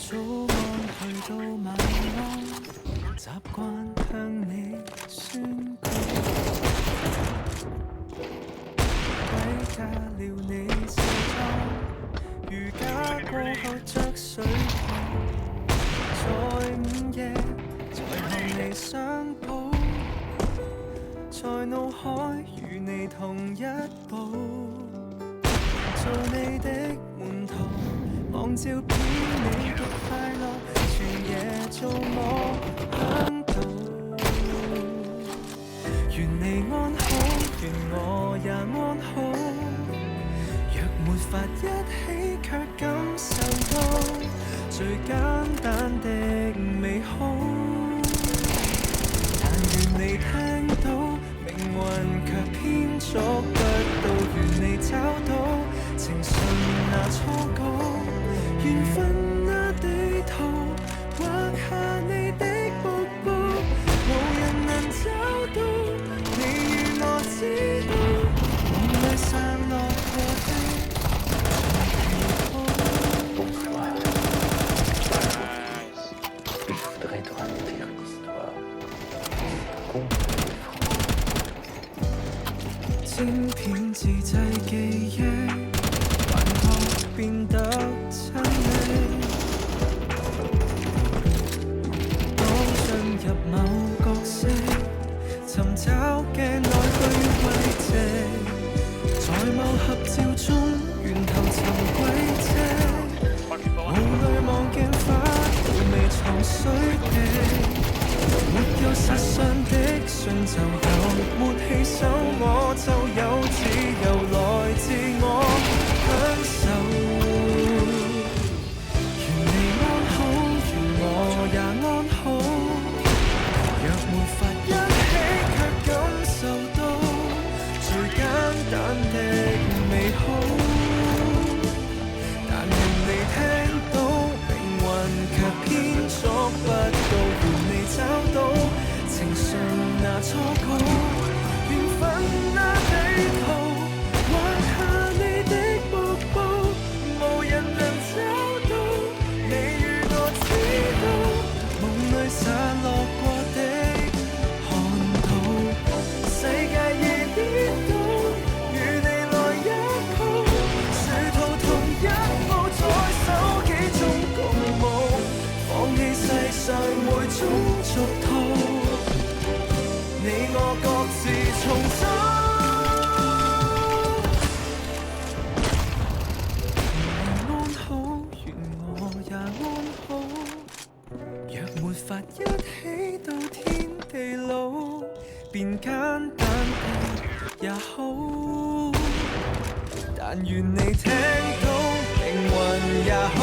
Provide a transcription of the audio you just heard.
早安去到晚安，習慣向你宣告，歸家了你卸妝，瑜伽過後着睡袍，在午夜才向你相抱，在腦海與你同一步，做你的門徒。望照片你的快樂，全夜做我嚮導。願你安好，願我也安好。若沒法一起，卻感受到最簡單的美好。但願你聽到，命運卻偏觸不到。願你找到情信那初稿。緣分那地圖，畫下你的瀑布，無人能找到。你與我知道，夢裏散落過的。Il faudrait te raconter une histoire. Conte 晶片自製記憶，幻覺變得親昵。當進入某角色，尋找鏡內去慰藉，在某合照中源頭尋軌跡，霧裏望鏡花會未藏水滴。沒有實相的信就有，沒棄守我就有自由來自我享受。願你安好，願我也安好。若沒法一起，卻感受到最簡單的美好。但願你聽到，命運卻偏觸不到。願你找到情信那初稿，緣分那地圖，畫下你的瀑布，無人能找到。你與我知道，夢裏灑落過的寒途，世界已跌倒，與你來一鋪，殊途同一步，在手機中共舞，放棄世上每種俗套。你我各自重走，願你安好，願我也安好。若沒法一起到天地老，便簡單地也好。但願你聽到，命運也許